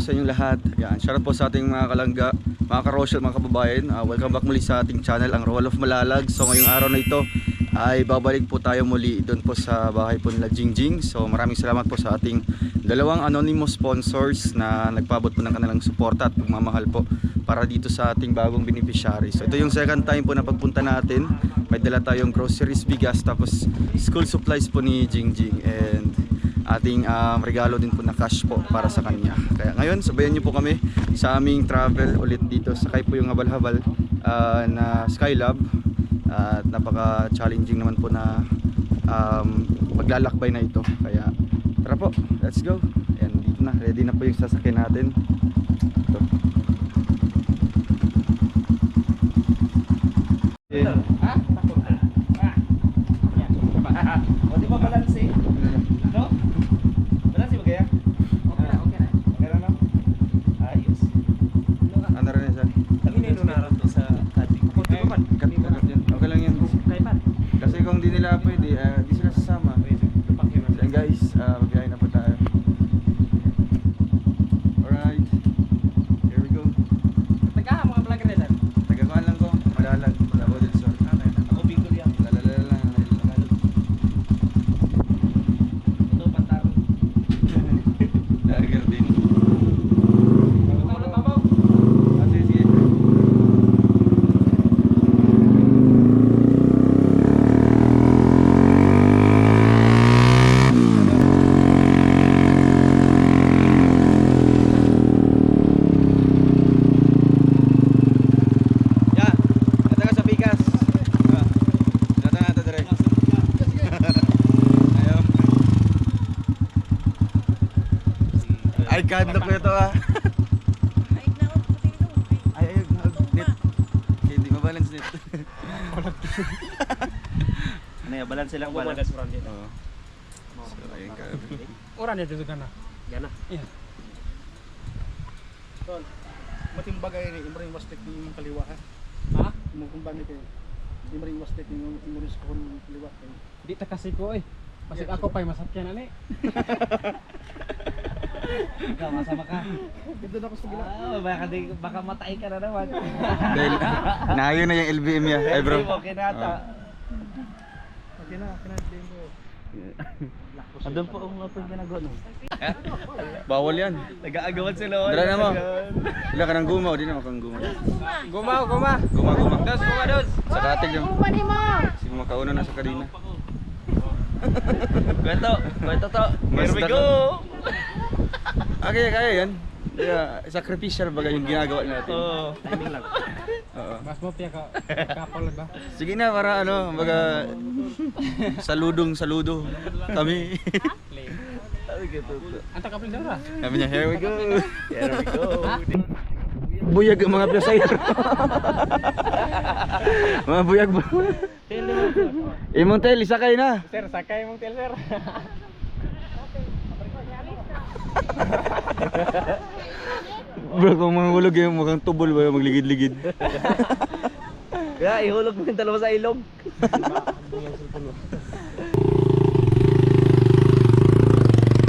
sa inyong lahat. Yan, shoutout po sa ating mga kalangga, mga karosyal, mga kababayan. Welcome back muli sa ating channel, ang Roll of Malalag. So ngayong araw na ito ay babalik po tayo muli doon po sa bahay po nila Jingjing. So maraming salamat po sa ating dalawang anonymous sponsors na nagpabot po ng kanilang suporta at pagmamahal po para dito sa ating bagong beneficiary. So ito yung second time po na pagpunta natin. May dala tayong groceries, bigas, tapos school supplies po ni Jingjing, and ating regalo din po na cash po para sa kanya. Kaya ngayon sabayan niyo po kami sa aming travel ulit dito. Sakay po yung habal-habal na Skylab, at napaka-challenging naman po na paglalakbay na ito. Kaya tara po, let's go. Ayan, dito na, ready na po yung sasakyan natin. Ito. Ha? O di ba balance eh? No? Balance ba kaya? Okay na. Okay na no? Ayos. Ano rin yan? Kami na inunaran to sa cutting. Okay lang yan. Kay Pat. Kasi kung di nila pwede, di sila sasama. So guys, magbiyahe na po tayo. Alright, here we go. Nagkaha mga vlogger na dyan. Tagakuhan lang ko, malalag, Davao del Sur. Ako Bicol yan. Lalalala. Ito Pantaro. Lager din. Babaw. Sige. Ya, kata ka sa bigas. Data na ito dire. Ayaw. Ay, God, na po ito ah. Ay, net. Hindi mabalance net. Ano yan? Balance lang pala. Oo. So, ayun ka. Orang dia tu kan? Gana. Iya. Tol, matimbagay ni imring wastek ni imong kaliwa ha. Ha? Imong kumbani kay imring wastek ni imong iskon kaliwa kay. Di tak kasih ko eh. Masih aku pay masakyan ani. Ikaw, masama ka. Dito na ako sa gila. Baka matay ka na naman. Dahil nayo na yung LBM niya. Ay bro. Okay na ata. Okay na demo. Andun po ang mga ginagawa no. Bawal yan. Nag-aagawan sila. Dala na mo. Wala ka ng gumaw. Di na makang gumaw. Guma. Guma. Dos. Sa katig lang. Sige makauna na sa kadina. Kwento to. Here we Basta go. Kaya yan. Yeah, sacrificial baga yung ginagawa natin. Oh, timing lang. Oo. Mas mo pia ka kapal ba? Sige na para ano, baga saludo kami. Anta kapal dara. Sabi niya, here we go. Here we go. Buyag ang mga pasahero. Mga buyag ba? Imong tel, isa kayo na. Sir, sakay mong tel sir. Bro, kung mahulog yung mukhang tubol ba magligid-ligid. Kaya ihulog mo yung dalawa sa ilog.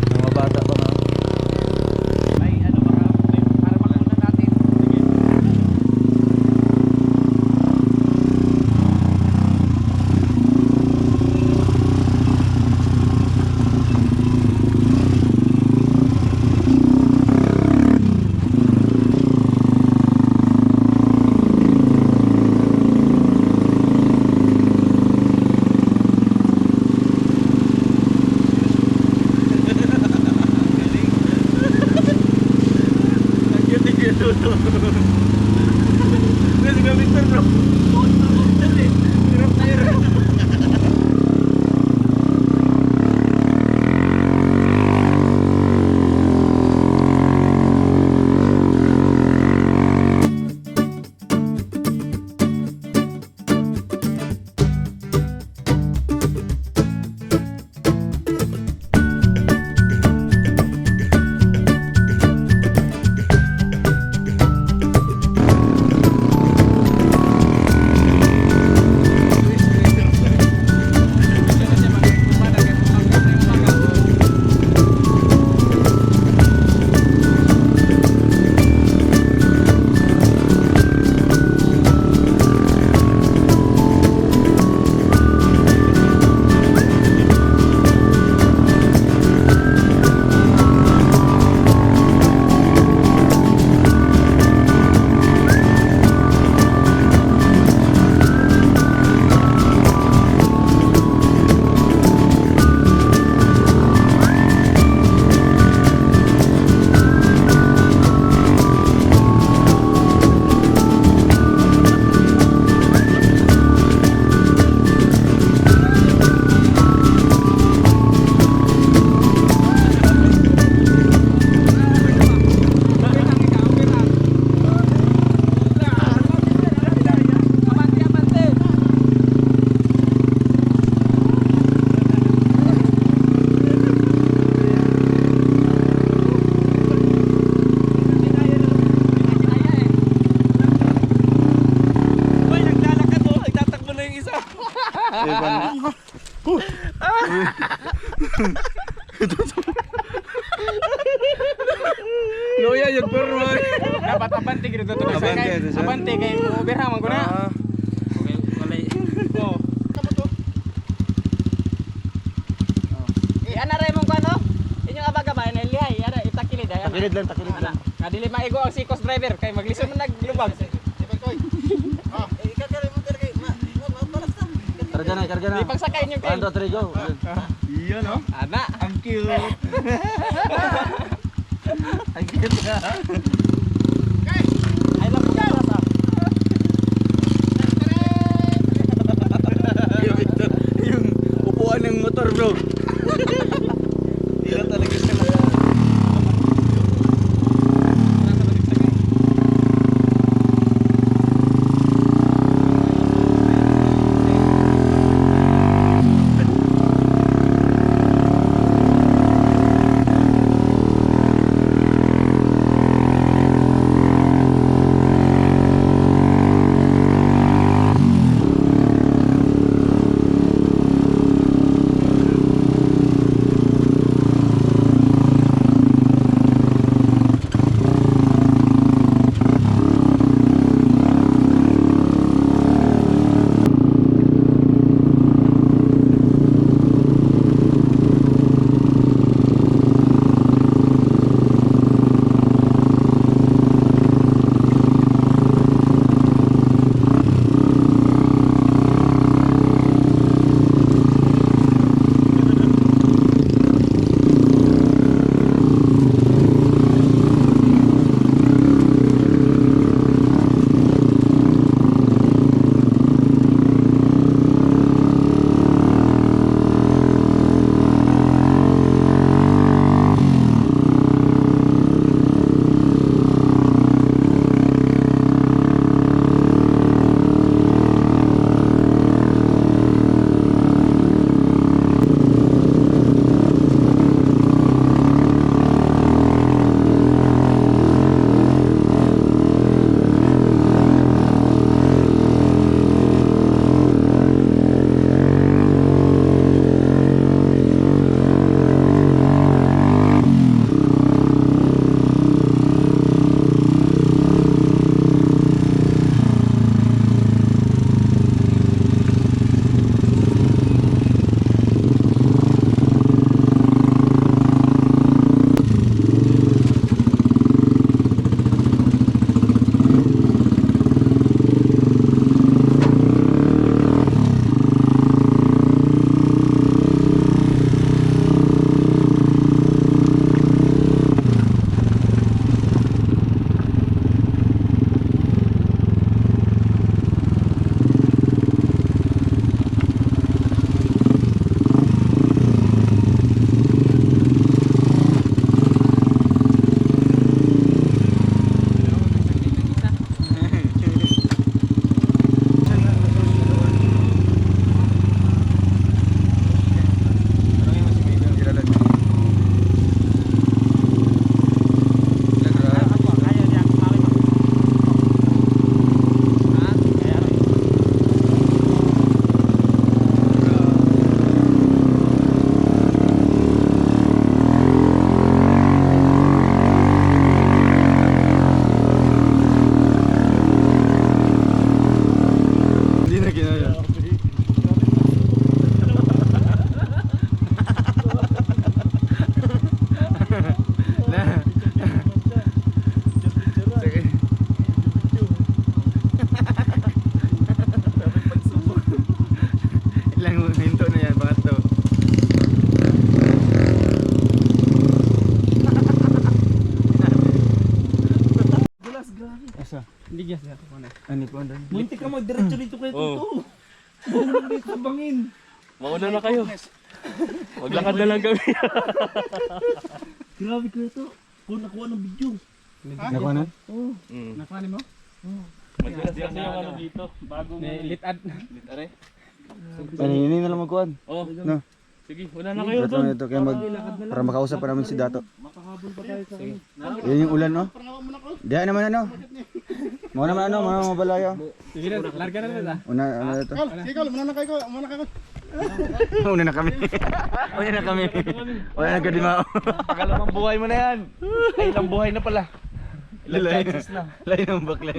Mga bata pa nga. May ano baka para makuna natin. Loya yung porma. Dapat abante gid to na Abante, kay. ito siya. Abante kay overhang man ko na. Ah, Okay, walay. Oh. Ana ray mong kuno? Inyong abag-abay na lihay, ana itakilid ay. takilid lang, takilid Ana. lang. Kadili maigo ang sikos driver kay maglisod man naglubag. Karga na. Di pagsakay niyo kay. 1, 2, 3, go. Iya no? Ana. Ang cute. Ang cute na. Ay lang po sa. Yung upuan ng motor, bro. Tira talaga siya. Hindi gas na ako na. Ano po, ano? Muntik ka magdiretso dito kay Tuto. Bumulog dito sa bangin. Mauna na kayo. Maglakad na lang kami. Grabe ko ito. Kung nakuha ng video. Nakuha na? Nakuha mo? Maglas kasi yung ano dito. Bagong Litad. litare. Ano, yun na lang magkuhan. Oh, No? sige, wala na kayo Ito doon. na ito, kaya para makausap pa namin si Dato. Yun yung ulan, no? Diyan naman ano? Mga naman ano, mga mabalayo. Sige na, larga na nila. Una, ano ito? Kal, sige Kal, muna na kayo. Una na kami. Una na kami. Wala na kadimao. Pagalamang buhay mo na yan. Ay, ilang buhay na pala. Ilang Lain chances na. Lain ang bakla.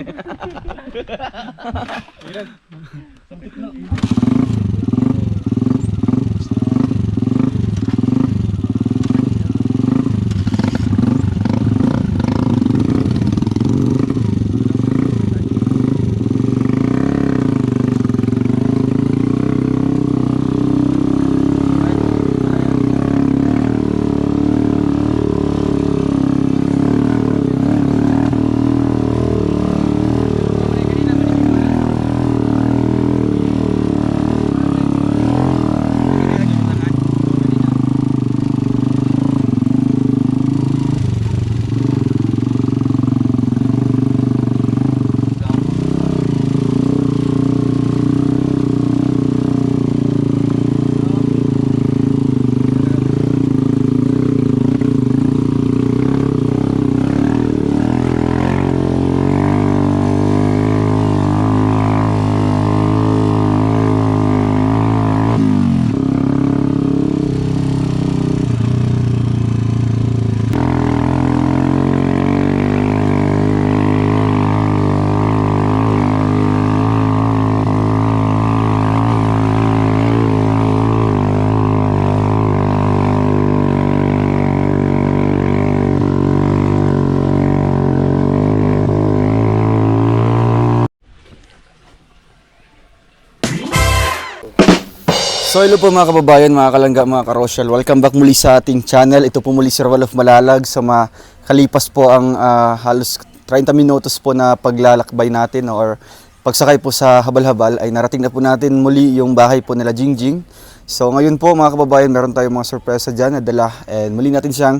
So hello po mga kababayan, mga kalangga, mga karosyal. Welcome back muli sa ating channel. Ito po muli si Roel of Malalag. Sa makalipas po ang halos 30 minutos po na paglalakbay natin or pagsakay po sa habal-habal ay narating na po natin muli yung bahay po nila Jingjing. So ngayon po mga kababayan, meron tayong mga sorpresa dyan na dala and muli natin siyang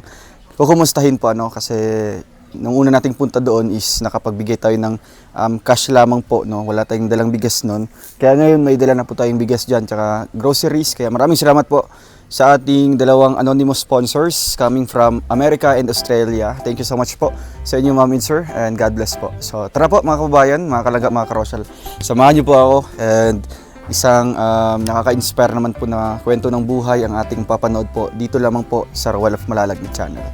kukumustahin po kasi nung una nating punta doon is nakapagbigay tayo ng cash lamang po, no? Wala tayong dalang bigas noon. Kaya ngayon may dala na po tayong bigas dyan, tsaka groceries. Kaya maraming salamat po sa ating dalawang anonymous sponsors coming from America and Australia. Thank you so much po sa inyo, ma'am and sir, and God bless po. So tara po mga kababayan, mga kalangga, mga karosyal. Samahan niyo po ako and isang nakaka-inspire naman po na kwento ng buhay ang ating papanood po dito lamang po sa Roel of Malalag na channel.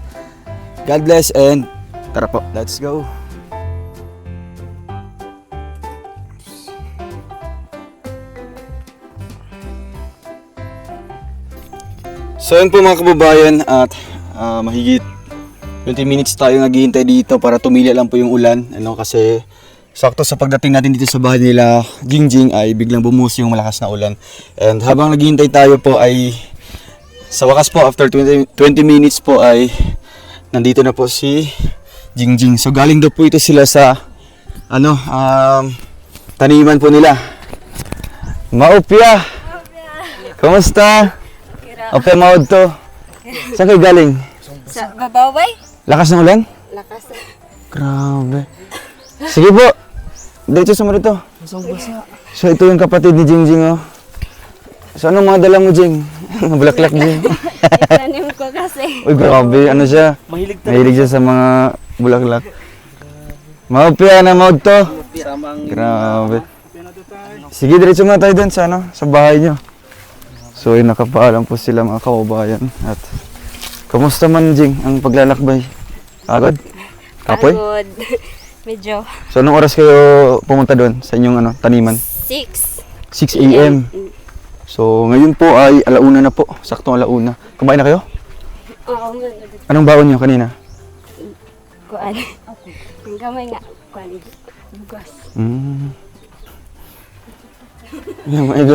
God bless and tara po, let's go! So yun po mga kababayan at mahigit 20 minutes tayo naghihintay dito para tumili lang po yung ulan. Kasi sakto sa pagdating natin dito sa bahay nila Jingjing ay biglang bumuhos yung malakas na ulan. And habang naghihintay tayo po ay sa wakas po after 20 minutes po ay nandito na po si Jingjing. So galing daw po ito sila sa taniman po nila. Maupya! Kumusta? Opya maod to. Saan kayo galing? Sa babaway? Lakas ng ulan? Lakas. Grabe. Sige po. Dito sa mo rito. So ito yung kapatid ni Jingjing, oh. So anong mga dala mo, Jing? Bulaklak, Jing. Itanim ko kasi. Uy, grabe. Ano siya? Mahilig siya sa mga bulaklak. Maupya na maod to. Grabe. Sige, diretso muna tayo dun sa, sa bahay nyo. So, nakapaalam po sila mga kababayan. At kumusta man, Jing, ang paglalakbay? Agad? Kapoy? Pagod. Medyo. So, anong oras kayo pumunta doon sa inyong taniman? 6. 6 a.m. So, ngayon po ay alauna na po. Saktong alauna. Kumain na kayo? Oo, Anong baon nyo kanina? kuan. Ang gamay nga. Kuan. Bugas. Yan, maigo.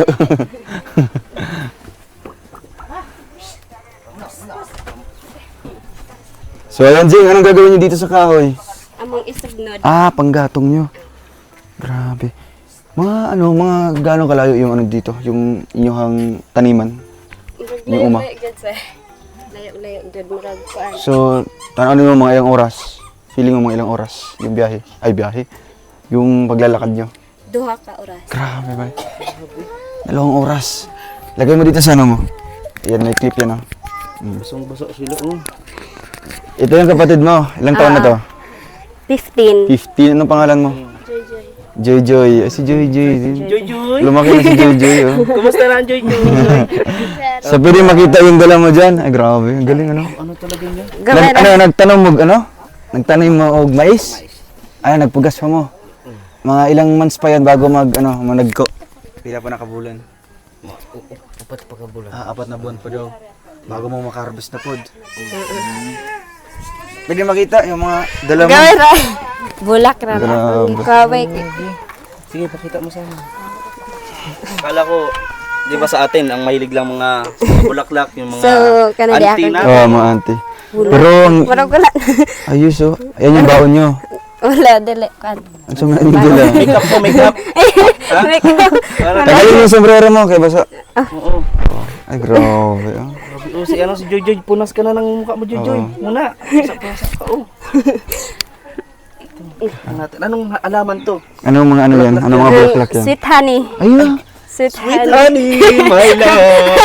So, ayan, Jing, anong gagawin nyo dito sa kahoy? Among isugnod. Panggatong nyo. Grabe. Mga gano'ng kalayo yung dito, yung inyong taniman? Yung uma. Layo-layo dyan. Murag kuan. So, tanaw mo mga ilang oras? Feeling mo mga ilang oras yung biyahe? Ay, biyahe? Yung paglalakad nyo? 2 ka oras. Grabe ba? 2 oras. Lagay mo dito sa mo. Ayan, may clip yan, oh. Basang-basa sila, oh. Ito yung kapatid mo. Ilang taon na to? 15. 15. Anong pangalan mo? Joy Joy. Si Joy Joy. Joy Joy. Lumaki na si Joy Joy. Oh. Kumusta na ang Joy Joy? So pwede makita yung dala mo dyan. Ay grabe, ang galing ano. Ano talaga niya? Gamay ra. Nagtanong mo ano? Nagtanim mo og mais? Ay, nagpugas pa mo. Mga ilang months pa yan bago nagko. Pila pa nakabulan? Apat pa ka bulan. 4 na buwan pa daw. Bago mo makaharvest na pod. Pwede makita yung mga dala mo. Gamay ra. Bulak ra na. Grabe. Kaway. Sige, pakita mo sa amin. Kala ko, di ba sa atin, ang mahilig lang mga bulaklak, yung mga So, kanadi auntie ako. na. Oo, mga auntie. Pero, Marag wala. ayos oh. Ayan yung baon nyo. Wala dili kan. Ang sumay yung dala. Makeup po, makeup. Tagalin yung sombrero mo kay basa. Oo. Ay, grabe. Oh. Oh, si Joy Joy, punas ka na ng mukha mo, Joy Joy. Muna. Sa pa, oh. Anong alaman to? Anong mga ano yan? Anong mga bulaklak yan? Sweet honey. Ayun. Sweet honey. Honey, my love.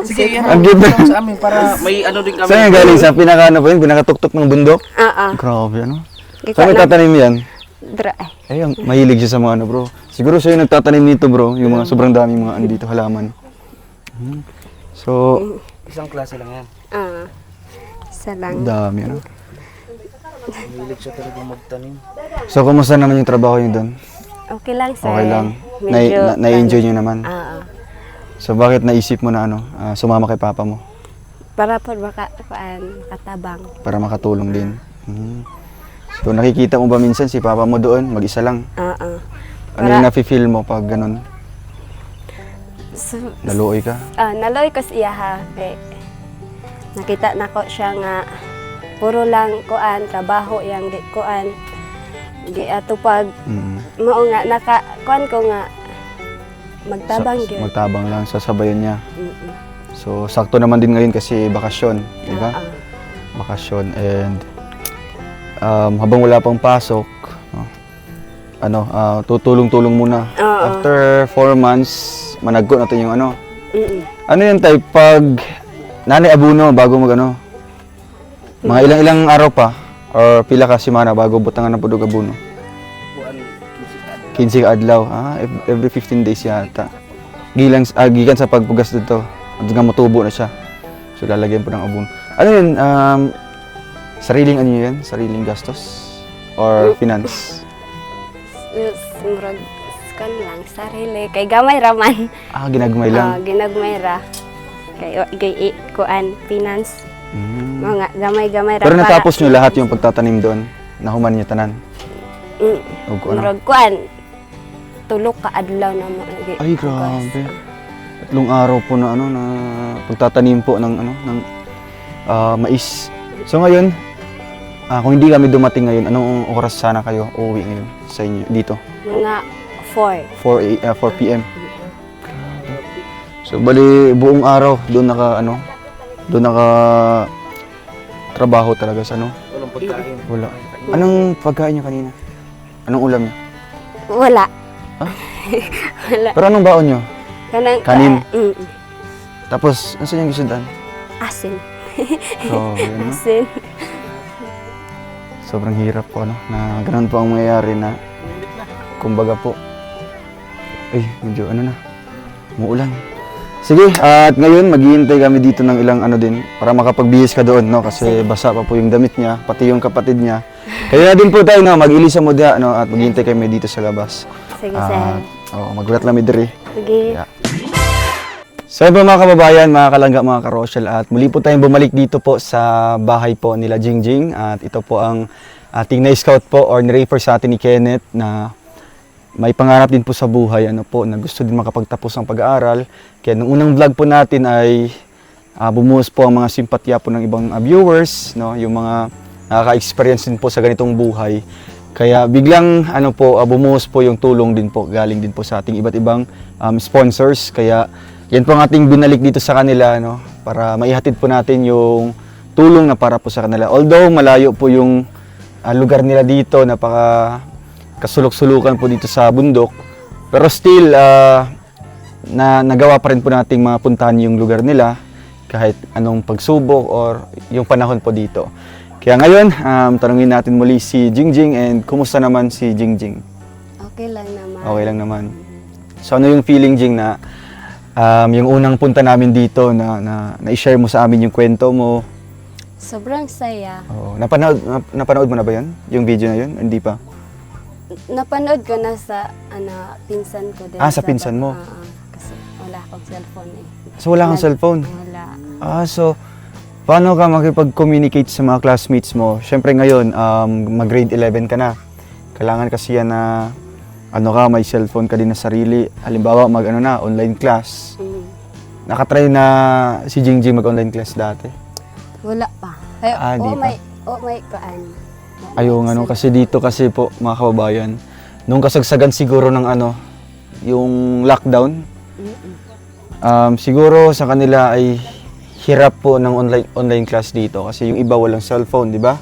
Sige, Ang cute na. sa amin para may ano din kami. Saan yung galing? Sa pinaka po yun? Pinakatuktok ng bundok? Oo. Grabe ano? Gika Saan may na. tatanim yan? Dra. Ay, mahilig siya sa mga ano bro. Siguro siya yung nagtatanim nito bro. Yung mga sobrang daming mga ano dito halaman. So, Isang klase lang yan. Isa lang. dami ano. Mahilig siya talaga magtanim. So, kumusta naman yung trabaho niyo doon? Okay lang sir. Okay lang. Medyo, Na-enjoy niyo naman? Oo. So, bakit naisip mo na sumama kay papa mo? Para po katabang. Para makatulong din. So, nakikita mo ba minsan si papa mo doon? Mag-isa lang? Oo. Ano yung nafe-feel mo pag ganun? So, Naluoy ka? naloy ko siya ha. Kay, nakita na ko siya nga puro lang kuan trabaho yang di kuan di atupag mao nga kuan ko nga magtabang gyud. Magtabang lang, sasabayan niya. Mm-mm. So, sakto naman din ngayon kasi bakasyon, di ba? Oo. Bakasyon and habang wala pang pasok, tutulong-tulong muna. Oo. After 4 months, managko natin yung ano. Mm-mm. Ano yun tayo, pag nanay abuno bago mga ilang araw pa or pila ka semana bago butangan ng pudog abuno? 15 ka adlaw. Every 15 days yata. Gikan sa pagpugas dito. At nga matubo na siya. So lalagyan po ng abuno. Ano yun? Sariling ano yun? Sariling gastos? Or finance? Murag kan lang sarili kay gamay raman. Ginagmay lang. Ginagmay ra. Kay kuan finance. Mga gamay-gamay ra. Pero natapos nyo lahat yung pagtatanim doon? Nahuman niyo tanan? O kung ano? Murag kuan. Tulok ka adlaw na mo. Ay, grabe. 3 araw po na na pagtatanim po ng mais. So ngayon, kung hindi kami dumating ngayon, anong oras sana kayo uuwi ngayon sa inyo dito? Mga 4. 4 PM. So bali buong araw doon naka trabaho talaga sa Walang pagkain. Wala. Anong pagkain niyo kanina? Anong ulam niyo? Wala. Wala. Pero anong baon niyo? Kanin. Tapos, ano sa inyong gisundan? Asin. So, yun, no? Asin. Sobrang hirap po, na ganun po ang mangyayari na, kumbaga po, medyo umuulan. Sige, at ngayon, maghihintay kami dito ng ilang din, para makapagbihis ka doon, no? Kasi basa pa po yung damit niya, pati yung kapatid niya. Kaya na din po tayo, mag-ilisa mo dia, at maghihintay kami dito sa labas. Sige, sir. Magulat lang diri. Sige. Yeah. So yun po mga kababayan, mga kalangga, mga karosyal, at muli po tayong bumalik dito po sa bahay po nila Jingjing, at ito po ang ating na-scout po or ni-refer sa atin ni Kenneth na may pangarap din po sa buhay, na gusto din makapagtapos ng pag-aaral. Kaya nung unang vlog po natin ay bumuhos po ang mga simpatya po ng ibang viewers, no? Yung mga nakaka-experience din po sa ganitong buhay. Kaya biglang bumuhos po yung tulong din po, galing din po sa ating iba't ibang sponsors. Kaya yan po ang ating binalik dito sa kanila, para maihatid po natin yung tulong na para po sa kanila. Although malayo po yung lugar nila dito, napaka kasulok-sulukan po dito sa bundok, pero still nagawa pa rin po nating mapuntahan yung lugar nila kahit anong pagsubok or yung panahon po dito. Kaya ngayon, tanungin natin muli si Jingjing and kumusta naman si Jingjing? Okay lang naman. Okay lang naman. So ano yung feeling, Jing, na yung unang punta namin dito na i-share mo sa amin yung kwento mo? Sobrang saya. Oo. Napanood mo na ba yan? Yung video na yun? Hindi pa? Napanood ko na sa pinsan ko din. Sa pinsan mo? Kasi wala akong cellphone eh. So wala kang cellphone? Wala. So paano ka makipag-communicate sa mga classmates mo? Siyempre ngayon, mag-grade 11 ka na. Kailangan kasi yan na may cellphone ka din na sarili. Halimbawa, online class. Nakatry na si Jingjing mag-online class dati? Wala pa. Di pa? May kaan. Ayun, kasi dito kasi po, mga kababayan, nung kasagsagan siguro ng yung lockdown, siguro sa kanila ay hirap po ng online class dito kasi yung iba walang cellphone, di ba?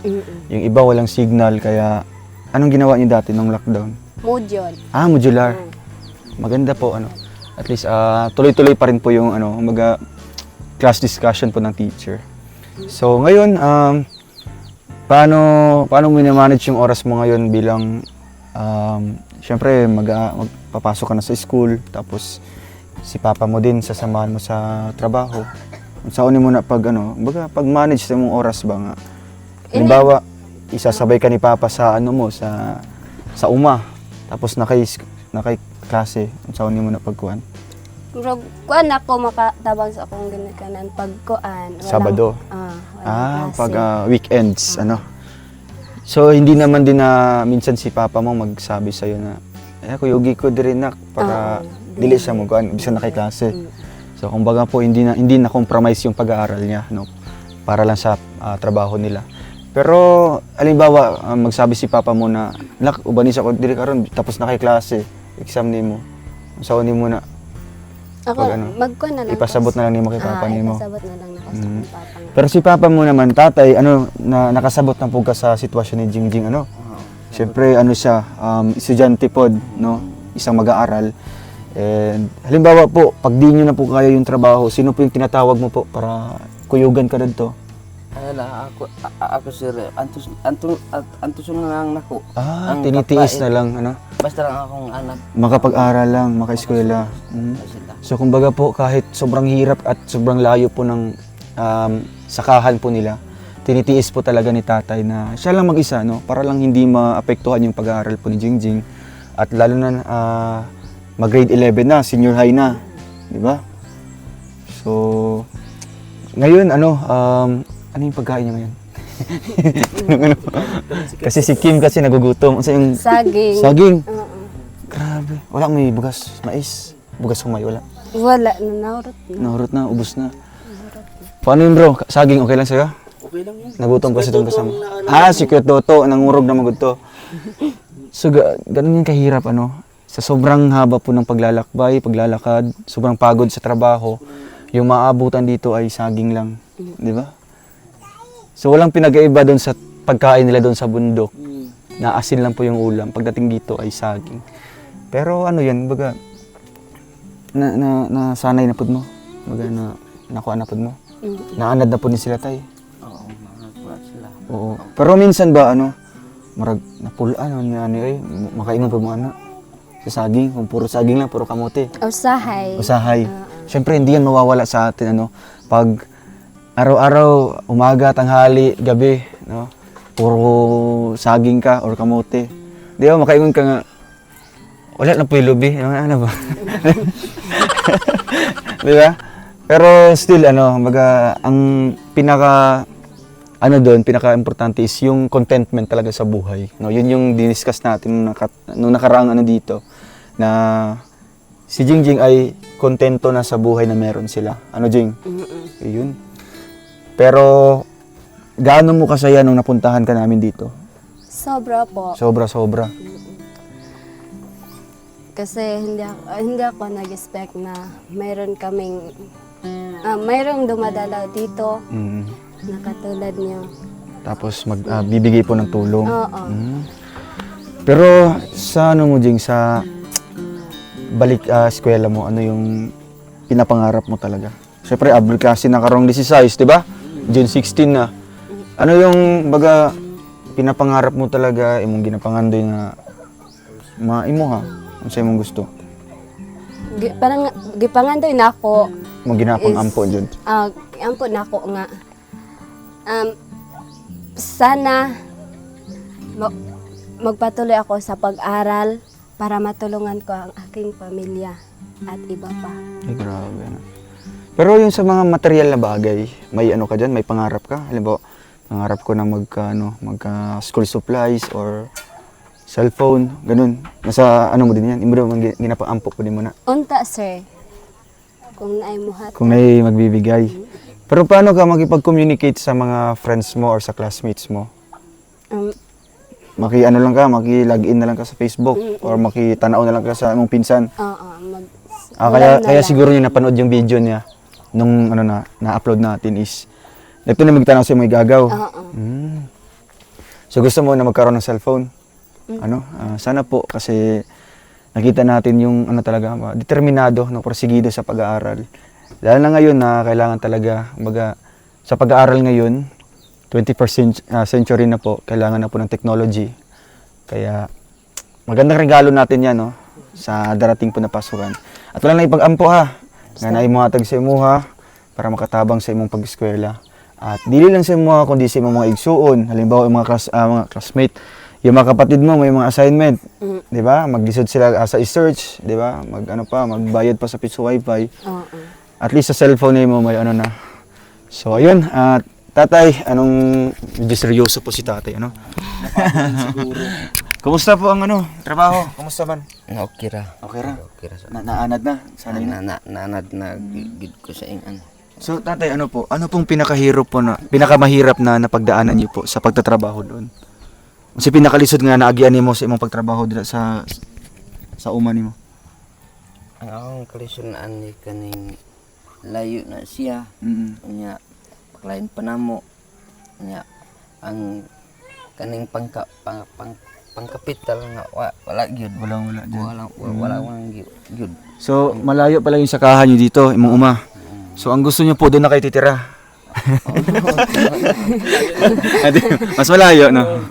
Yung iba walang signal, kaya anong ginawa niyo dati nung lockdown? Module. Modular. Maganda po, At least, tuloy-tuloy pa rin po yung, class discussion po ng teacher. So, ngayon, paano mo na-manage yung oras mo ngayon bilang, syempre, magpapasok ka na sa school, tapos si papa mo din sasamahan mo sa trabaho. Saan mo na pag-manage sa mong oras ba nga? Halimbawa, isasabay ka ni papa sa sa uma, tapos nakay-klase. Saan mo na pagkuhan? Kuan ako makatabang sa akong ginikanan pagkuan. Sabado? Walang Pag klase. weekends, So, hindi naman din na minsan si papa mo magsabi sa'yo na, kuyugi ko din nak, para dili siya mo kuan, bisa na kay klase. So, kumbaga po, hindi na compromise yung pag-aaral niya, para lang sa trabaho nila. Pero, halimbawa, magsabi si papa mo na, nak, ubanis ako dili karon, tapos na kay klase, exam nimo. So, hindi mo na, Ako, magkuan na lang. ipasabot na lang nimo kay papa nimo. Ipasabot na lang ako sa akong papa nga. Pero si papa mo naman, tatay, nakasabot na po ka sa sitwasyon ni Jingjing, Siyempre, siya, estudyante pod, isang mag-aaral. And halimbawa po, pag di nyo na po kaya yung trabaho, sino po yung tinatawag mo po para kuyugan ka dito? Ako sir, antos na lang nako. Ang Tinitiis na kapait. lang, Basta lang akong anak. makapag-aral lang, maka-eskwela. Sila. So kumbaga po, kahit sobrang hirap at sobrang layo po ng sakahan po nila, tinitiis po talaga ni tatay na siya lang mag-isa, para lang hindi maapektuhan yung pag-aaral po ni Jingjing. At lalo na mag-grade 11 na, senior high na, di ba? So, ngayon, ano yung pagkain niya ngayon? Kasi si Kim kasi nagugutom. Kasi yung Saging. saging. Oo. Grabe. Wala may bugas, mais. Bugas humay, wala. Wala na, naurot na. Nahurot na, ubos na. Paano yun bro? Saging, okay lang sa'yo? Okay lang yan. Nagutom kasi itong kasama. Si Kuya Toto, nangurog na magudto. So, ganun yung kahirap, Sa sobrang haba po ng paglalakad, sobrang pagod sa trabaho, yung maabutan dito ay saging lang. Di ba? So, walang pinag-iba doon sa pagkain nila doon sa bundok. Na asin lang po yung ulam. Pagdating dito ay saging. Pero baga, nasanay na po mo. Baga, nakuha na po mo. Naanad na po ni sila tay. Oo, mga sila. Oo. Pero minsan ba, marag napulaan, makainom pa mo, sa saging. Kung puro saging lang, puro kamote. Usahay. Usahay. Siyempre, hindi yan mawawala sa atin, pag araw-araw, umaga, tanghali, gabi, puro saging ka or kamote. Di ba, makaingon ka nga, wala na po yung lubi. Ano ba? Di ba? Pero still, baga, ang pinaka-importante is yung contentment talaga sa buhay. Yun yung diniscuss natin nung nakaraang dito, na si Jingjing ay kontento na sa buhay na meron sila. Jing? Yun. Pero, gaano mo kasaya nung napuntahan ka namin dito? Sobra po. Sobra. Kasi hindi ako nag-expect na mayroong dumadalaw dito na katulad niyo. Tapos bibigay po ng tulong. Oo. Pero sa mo, Jing, sa balik eskwela mo, ano yung pinapangarap mo talaga? Siyempre, abroad kasi na karong 16, di ba? June 16 na. Ano yung baga pinapangarap mo talaga imong ginapangandoy nga maimo ha? Ano sa imong gusto? Parang gipangandoy nako. Mo ginapang Is- ampo jud. Ampo nako nga sana magpatuloy ako sa pag-aral para matulungan ko ang aking pamilya at iba pa. Ay, grabe na. Pero yung sa mga material na bagay, may ano ka dyan? May pangarap ka? Halimbawa, pangarap ko na magka school supplies or cellphone, ganun. Nasa ano mo din yan? Imo daw ginapang-ampo ko din mo na. Unta, sir. Kung naay muhat. Kung may magbibigay. Pero paano ka makipag-communicate sa mga friends mo or sa classmates mo? Maki-ano lang ka, maki-login na lang ka sa Facebook or makitanaw na lang ka sa imong pinsan. Oo, Kaya siguro niya napanood yung video niya nung na-upload natin is ito na magtanaw sa mga igagaw. Oo. So gusto mo na magkaroon ng cellphone? Sana po kasi nakita natin yung talaga determinado, porsigido sa pag-aaral. Lalo na ngayon na kailangan talaga, sa pag-aaral ngayon, 21st century na po, kailangan na po ng technology. Kaya magandang regalo natin yan sa darating po na pasukan. At wala na ipag-ampo ha, nga na imuhatag sa imuha para makatabang sa imong pag-eskwela. At dili lang sa imuha kundi sa imong mga igsuon, halimbawa yung mga classmate, yung mga kapatid mo may mga assignment, 'di ba? Maglisod sila sa i-search, 'di ba? Magbayad pa sa piso wifi. Oo. At least sa cellphone mo may na. So ayun, tatay, medyo seryoso po si tatay, siguro. Kumusta po ang trabaho? Kumusta man? Okay ra. Okay ra. Okay ra. Naanad na. Sana yun. Naanad na gid ko sa ingan. So tatay, ano pong pinakamahirap na napagdaanan niyo po sa pagtatrabaho doon? Kasi pinakalisod nga naagian nimo sa imong pagtrabaho dito sa uma nimo. Ang akong kalisunaan ni kaning layo na siya. Nya paklain pa namo. Nya ang kaning pangkapital nga wala gyud. Wala gyud. So malayo pala yung sakahan niyo dito, imong uma. So ang gusto niyo po doon na kayo titira. Mas malayo, no?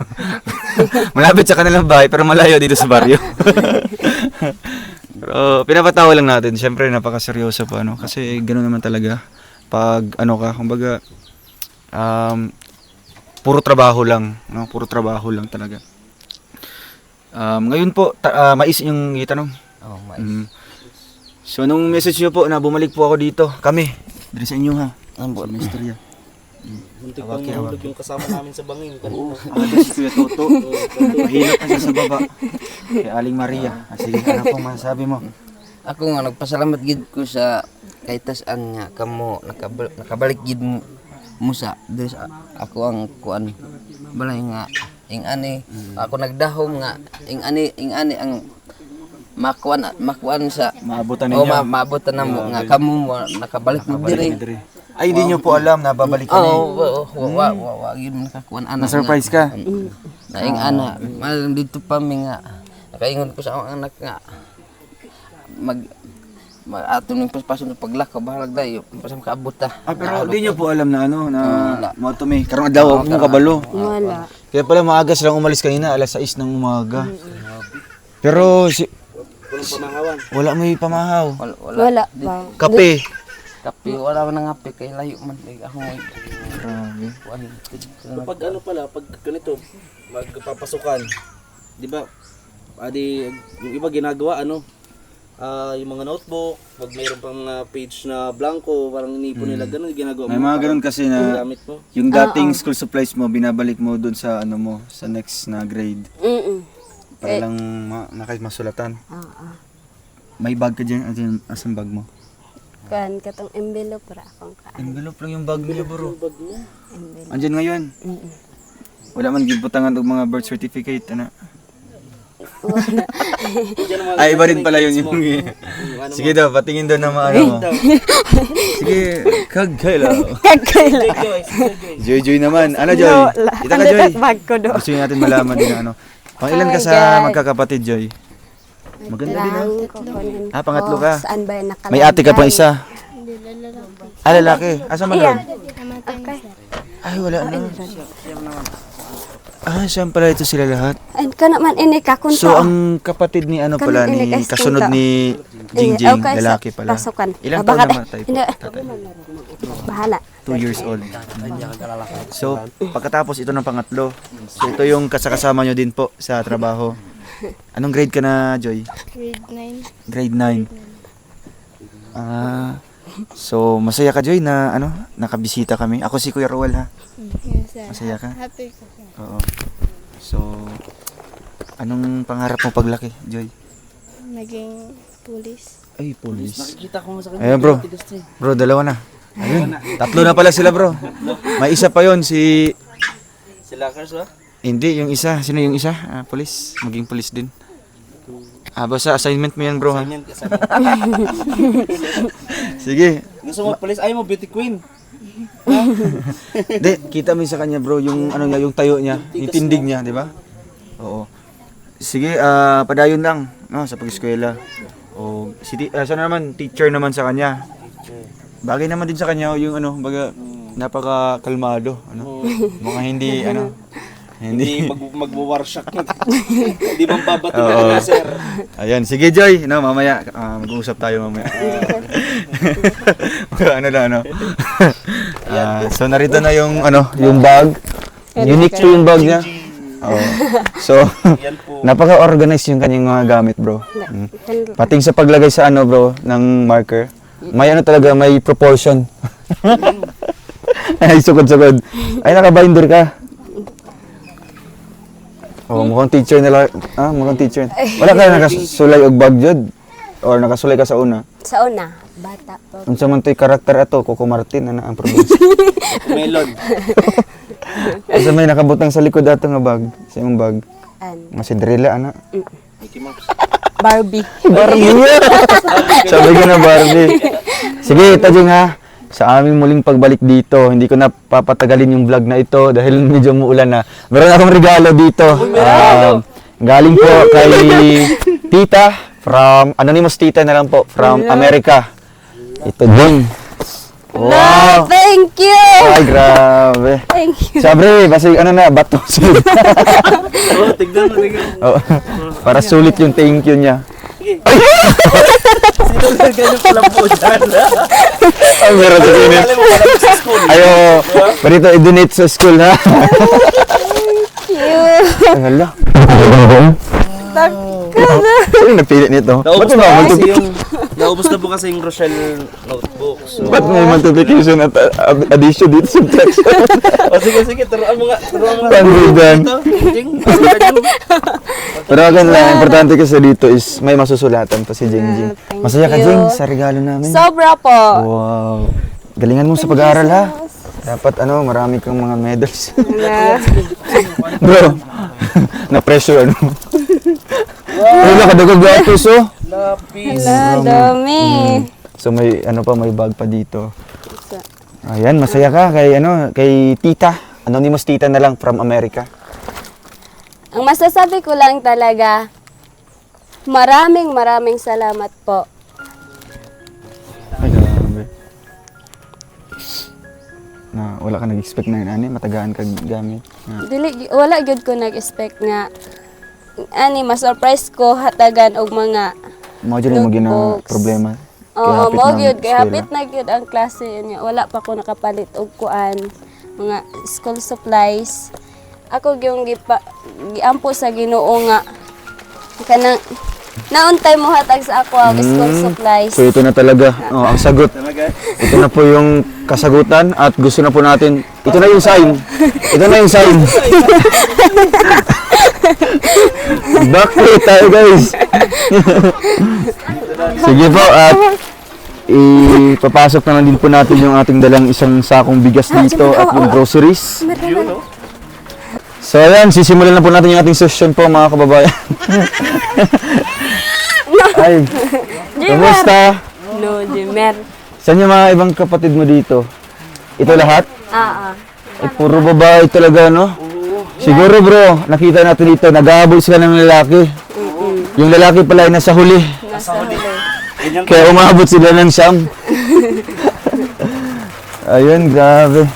Malapit sa kanilang bahay pero malayo dito sa baryo. Pero pinapatawa lang natin. Siyempre napakaseryoso po, kasi ganoon naman talaga pag kumbaga puro trabaho lang, puro trabaho lang talaga. Ngayon po mais yung itanong. Oh, mais. So nung message niyo po na bumalik po ako dito, kami diri sa inyo ha. Ambo Sa Misterya. Muntik pang mahulog yung kasama namin sa bangin. Si Kuya Toto. Mahilot na siya sa baba. Kay Aling Maria. Sige, ano pong masasabi mo? Ako nga nagpasalamat gid ko sa kay tas-an nga kamo nakabalik gid mo sa diri sa ako ang kuan balay nga ing ani ako nagdahom nga ing ani ang makuan sa Maabutan o ninyo. maabutan na mo nga kamo mo nakabalik mo diri. Ay, hindi nyo po alam na babalik kami. wa yun nakakuan ana. Na-surprise ka? Na ing ana mal dito pa mi nga nakaingon ko sa akong anak nga ato ning paspason paglakaw bahalag dayo pasam kaabot ta. Pero hindi nyo po alam na mo to may karong adlaw mo kabalo. Wala. Kaya pala maaga silang umalis kanina, alas 6 ng umaga. Pero wala may pamahaw. Wala pa. Kape. Kape wala man nga kape kay layo man ako Grabe. Pag pag ganito, magpapasukan, di ba? Yung iba ginagawa, yung mga notebook, pag mayroon pang page na blanco, parang inipon nila, ganun ginagawa mo. May mga ganun kasi na Gamit mo. yung dating school supplies mo, binabalik mo dun sa sa next na grade. Para lang masulatan. May bag ka dyan, asan bag mo? Kuan katong envelope ra akong Envelope lang yung bag nila bro. envelope. Andyan ngayon. Wala man gibutangan og mga birth certificate Ay, iba rin pala yun yung sige daw, patingin daw na maano mo. Sige, kagkaila. Joy naman. Ano Joy? Kita ka Joy. Bag ko do. Gusto natin malaman din Pangilan ka sa magkakapatid Joy? Maganda din pangatlo ka. Saan ba nakalagay? May ate ka pang isa. Lalaki. Asa man ron? Okay. Ay, wala na. Ah, saan pala ito sila lahat? Ay, ka naman ini kakunta. So, ang kapatid ni ano pala, Kanang ni inig ay kasunod stingka. ni Jingjing, lalaki pala. Pasukan. Ilang Baka taon naman tayo? Hindi. Tatay? Bahala. 2 years old. So, pagkatapos ito ng pangatlo. So, ito yung kasama nyo din po sa trabaho. Anong grade ka na, Joy? Grade 9. Grade 9. Ah, so masaya ka, Joy, na ano, nakabisita kami. Ako si Kuya Roel, ha. Yes, sir. Masaya ka? Happy ko. Oo. So, anong pangarap mo paglaki, Joy? Naging police. Ay, police. Nakikita ko nga sa kanya. Ayun, bro. Bro, dalawa na. Ayun, tatlo na pala sila, bro. May isa pa yon si... Si Lakers ba? Hindi, yung isa. Sino yung isa? Ah, police. Maging police din. Ah, basta assignment mo yan, bro, ha? Assignment, assignment. Sige. Gusto mo police? Ay mo, beauty queen. Hindi, kita mo sa kanya, bro, yung ano niya, yung tayo niya, yung tindig niya, di ba? Oo. Sige, padayon lang, no, sa pag-eskwela. O, sana naman, teacher naman sa kanya. Bagay naman din sa kanya, yung ano, baga, napaka-kalmado, ano? Mga hindi, ano, Hindi magwawarsyak. Hindi mambabato Oo. na sir. Ayan, sige Joy, no, mamaya, mag-uusap tayo mamaya. Ano lang, ano. So narito na yung, ano, yung bag. Unique to yung bag niya. Oo. So, Yan po. napaka-organized yung kanyang mga gamit, bro. Mm. Pating sa paglagay sa ano, bro, ng marker. May ano talaga, may proportion. Ay, sukod-sukod. Ay, naka-binder ka. Oh, mukhang teacher nila. Mukhang teacher. Wala ka nakasulay og bag jud or nakasulay ka sa una. Sa una, bata pa. Unsa man toy karakter ato, Coco Martin ana ang probinsya. Melon. Asa may nakabutang sa likod ato nga bag, sa imong bag. An. Nga Cinderella ana. Mickey Mouse. Barbie. Barbie. Sabi ko na Barbie. Sige, tajing ha. Sa aming muling pagbalik dito, hindi ko na papatagalin yung vlog na ito dahil medyo muulan na. Meron akong regalo dito. Galing po kay Tita from, anonymous Tita na lang po, from America. Ito din. Wow! Thank you! Ay, grabe. Thank you. Sabre, basta ano na, bato. Oo, tignan mo. Oo. Para sulit yung thank you niya. Sino na ganyan pala po dyan? Ay, meron sa init. Alam mo, wala mo sa school. Ayo, parito i-donate sa school ha. Ay, hala. Sino nagpilit nito? Ba't may Naubos na po kasi yung Rochelle notebook. So, Ba't may multiplication at addition dito sa text? o sige, turuan mo nga. Pandigan. Ito, Jing, pasukan nyo. Pero agad lang, importante kasi dito is may masusulatan pa si Jingjing. Masaya ka, you. Jing, sa regalo namin. Sobra po. Wow. Galingan mo sa pag-aaral ha. Dapat ano, marami kang mga medals. Bro, na-pressure ano. Ay, nakadagag gatos oh. Lapis. Ala, dami. So may ano pa, may bag pa dito. Ayan, masaya ka kay ano, kay Tita. Anonymous Tita na lang from America. Ang masasabi ko lang talaga, maraming salamat po. Ay, grabe. Na wala ka nag-expect na yun, matagaan ka gamit. Wala gyud ko nag-expect nga ma-surprise ko hatagan og mga Mga dyan mo gina notebooks. problema. Oo, hapit mo ng gyud kay eskwela. hapit na gyud ang klase niya. Wala pa ko nakapalit og kuan mga school supplies. Ako gyung giampo sa Ginoo nga kanang nauntay mo hatag sa ako ang school supplies. So ito na talaga, ang sagot. Ito na po yung kasagutan at gusto na po natin, ito na yung sign. Ito na yung sign. Backplate tayo guys. Sige po at ipapasok naman din po natin yung ating dalang isang sakong bigas dito at yung groceries. So ayan, sisimulan na po natin yung ating session po mga kababayan. Ay, kamusta? No, Jimer. Saan yung mga ibang kapatid mo dito? Ito lahat? Oo. Ay, puro babae talaga, no? Siguro bro, nakita natin dito, nag-aabol sila ng lalaki. Yung lalaki pala ay nasa huli. Kaya umabot sila ng siyam. Ayun, grabe.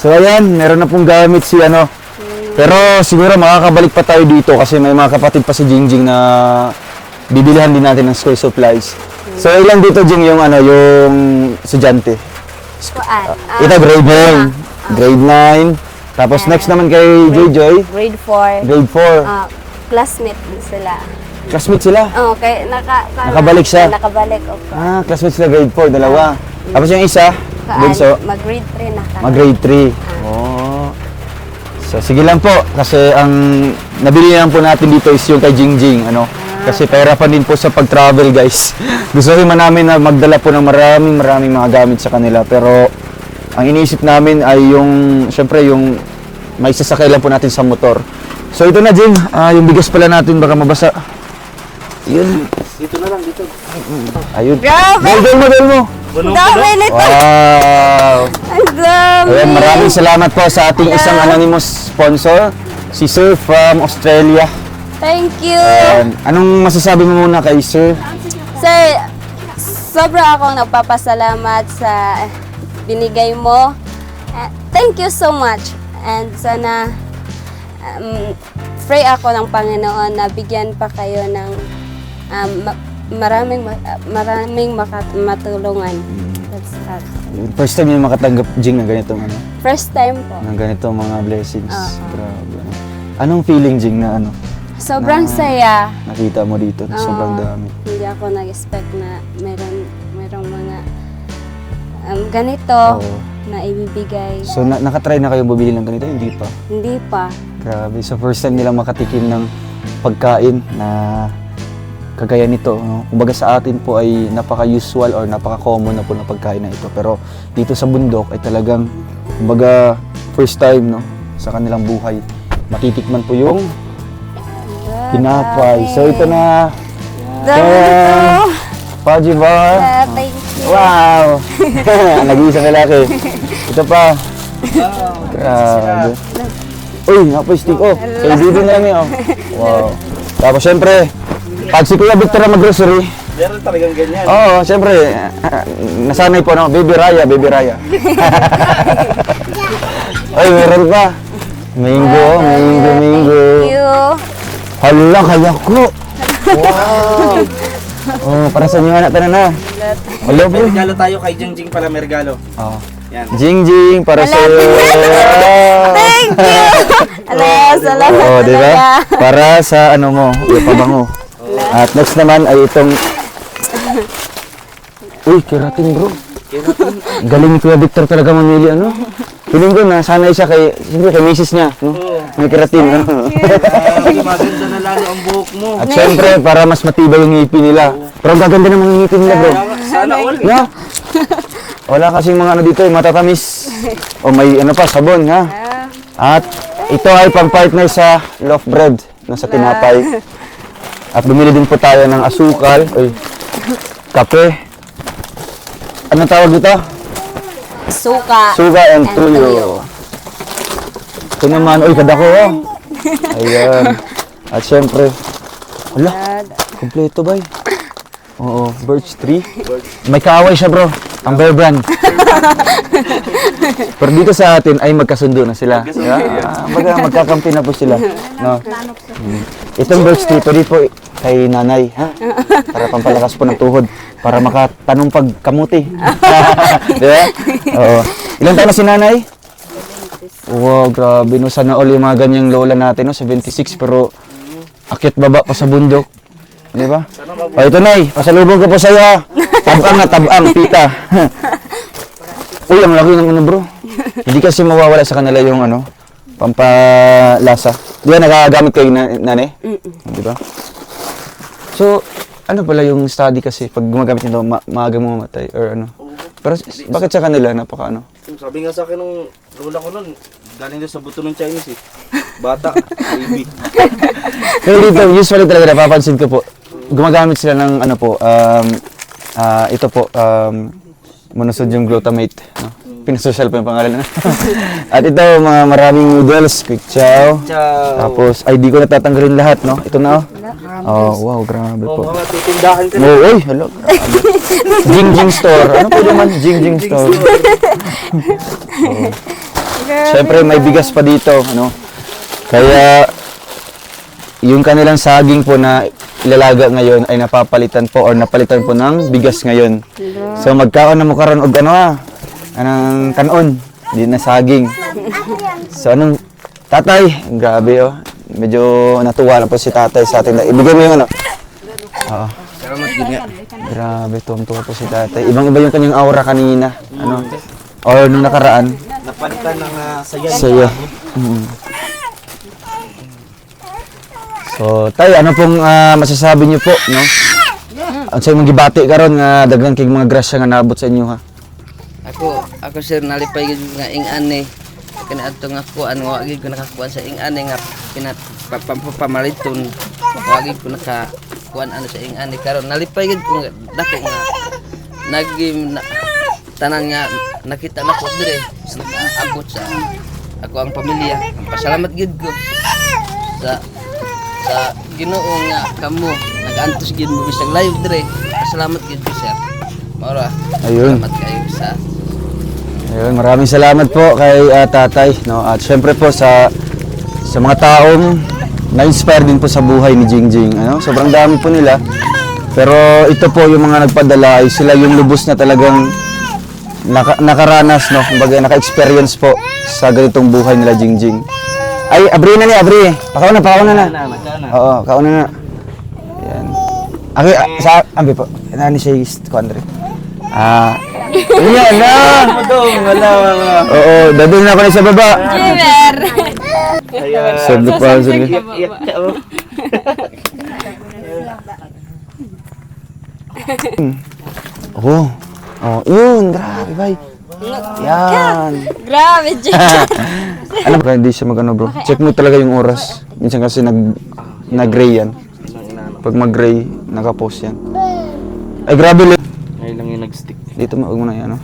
So ayan, meron na pong gamit si ano. Pero siguro makakabalik pa tayo dito kasi may mga kapatid pa si Jingjing na bibilihan din natin ng school supplies. So ilang dito Jing yung ano, yung estudyante? Kuan. Ito grade 9. Grade 9. Tapos next naman kay Joy, Grade 4. grade 4. Classmate sila. Classmate sila. Oh, kay Nakabalik siya? Nakabalik o Ah, classmate sila grade 4, dalawa. Tapos yung isa, bunso, mag-grade 3 na ka. mag-grade 3. Oh. So sige lang po kasi ang nabili lang po natin dito is yung kay Jingjing, ano. Kasi pahirapan din po sa pag-travel, guys. Gusto rin man namin na magdala po ng maraming mga gamit sa kanila, pero ang iniisip namin ay yung syempre yung may sasakay lang po natin sa motor. So ito na, Jing, yung bigas pala natin baka mabasa. Yun. Dito na lang, dito. Ayun. Grabe! Model mo. Dami nito! Wow. Ang dami! Ayan, maraming salamat po sa ating isang anonymous sponsor, si Sir from Australia. Thank you! Ayan. Anong masasabi mo muna kay Sir? Sir, sobra akong nagpapasalamat sa binigay mo. Thank you so much. And sana pray ako ng Panginoon na bigyan pa kayo ng maraming matulungan. That's all. First time yung makatanggap, Jing, ng ganitong ano, First time po. ng ganitong mga blessings. Oo. Grabe. Ano. Anong feeling, Jing, na ano, Sobrang saya. nakita mo dito na sobrang Oo. dami? Hindi ako nag-expect na merong mga ganito Oo. na ibibigay. So, nakatry na kayong bumili ng ganito? Hindi pa. Hindi pa. Grabe. So, first time nilang makatikim ng pagkain na kagaya nito. No? Kumbaga sa atin po ay napaka-usual or napaka-common na po na pagkain na ito. Pero dito sa bundok ay talagang, kumbaga, first time no, sa kanilang buhay. Matitikman po yung tinapay. So, ito na. Dami nito. Paji bar. Thank you. Wow! Nag-iisang lalaki. Ito pa. Grabe. Uy, napo-stick. Oh, kay Bibi na lang yun. Oh. Wow. Tapos syempre, pag si Kuya Victor na mag-grocery, Meron talagang ganyan. oo, syempre, nasanay po no, Baby Raya, Baby Raya. Ay, meron pa. Mango, mango. Thank you. Hala, kaya ko. Wow. Oh, para sa inyo anak tanan na. Hello May po. regalo tayo kay Jingjing pala, may regalo. Oh. Yan. Jingjing para sa iyo. Thank you. Ala, salamat Oo, di ba? talaga. Para sa ano mo, yung pabango. At next naman ay itong Uy, keratin bro. Galing ni Kuya Victor talaga mamili ano. Feeling ko na sanay siya kay, siyempre kay misis niya, no? May keratin. Ano? Maganda na lalo ang buhok mo. At syempre, para mas matibay yung ngipin nila. Pero ang gaganda ng mga ngipin nila bro. Sana all. No? Wala kasing mga ano dito, matatamis. O may ano pa, sabon ha. At ito ay pang-partner sa loaf bread, no, sa tinapay. At bumili din po tayo ng asukal, kape. Anong tawag dito? Suka. Suga and tuyo. Ito naman, kadako oh. Ayan. At syempre, wala, kompleto ba? Oo, birch tree. May kaaway siya bro, ang Bear Brand. Pero dito sa atin ay magkasundo na sila. Magkakampi na po sila. No? Itong birch tree, pwede po kay nanay, ha? Para pampalakas po ng tuhod. Para makatanong pagkamuti. Di ba? Oo. Ilan taon na si nanay? Wow, grabe no. Sana all yung mga ganyang lola natin, no? 76, pero akit baba pa sa bundok. Di ba? O ito nay, pasalubong ko po sa'yo. Tabang na tabang, pita. Uy, ang laki ng ano bro. Hindi kasi mawawala sa kanila yung ano, pampalasa. Di ba nagagamit kayo nanay? Di ba? So, ano pala yung study kasi pag gumagamit nito, maaga mo mamatay or ano? Pero bakit sa kanila napaka ano? Sabi nga sa akin nung lola ko nun, galing doon sa buto ng Chinese eh. Bata, baby. Pero dito, usually talaga napapansin ko po, gumagamit sila ng ano po, ito po, monosodium glutamate. No? Pinasocial pa yung pangalan. At ito, mga maraming noodles, quick chow. Tapos, ay di ko natatanggalin lahat, no? Ito na, oh. Oh, wow, grabe po. Mga titindahan ka na. Oh, uy, hello. Jingjing store. Ano po naman? Jingjing store. Oh. Siyempre may bigas pa dito, ano. Kaya yung kanilang saging po na ilalaga ngayon ay napapalitan po or napalitan po ng bigas ngayon. So magkaon na mo karon og anong kanon, di na saging. So anong tatay, grabe oh. Medyo natuwa na po si tatay sa atin. Ibigay mo yung ano. Oo. Salamat gid nga. Grabe, tuwa po si tatay. Ibang-iba yung kanyang aura kanina. Ano? Or nung nakaraan. Napalitan ng saya. Saya. So, tay, ano pong masasabi niyo po, no? Ang sa'yo mong gibati karon nga daghan kay mga grasya nga naabot sa inyo, ha? Ako sir nalipay gid nga ing ani kaniadto nga kuan wa gid ko nakakuan sa ing ani nga pamaliton wa gid ko nakakuan ano sa ing ani karon nalipay gid ko nga dako nga nagim tanan nga nakita na ko dire sa nakaabot sa ako ang pamilya. Pasalamat gid ko sa Ginoo nga kamo nag-antos gid mo bisag live dire. Pasalamat gid ko sir. Mora. Ayun. Salamat kayo sa Ayun, maraming salamat po kay tatay, no? At syempre po sa mga taong na-inspire din po sa buhay ni Jingjing, ano? Sobrang dami po nila. Pero ito po yung mga nagpadala ay sila yung lubos na talagang nakaranas, no? Kumbaga naka-experience po sa ganitong buhay nila Jingjing. Ay, abri na ni, abri. Pakauna na. Oo, kauna na. Yan. Abi, sa abi po. Nani siya kuandre. Yan na. Wala. Oo, dadun na ako na sa baba. Jimer! Sabi pa, sabi. Oh, yun, grabe, bay. Yan. Grabe, Jimer! Alam ka, hindi siya mag-ano bro. Check mo talaga yung oras. Minsan kasi nag-gray yan. Pag mag-gray, naka-post yan. Ay, grabe lang. Ngayon lang yung nag-stick. Dito mo, huwag mo na yan, ano?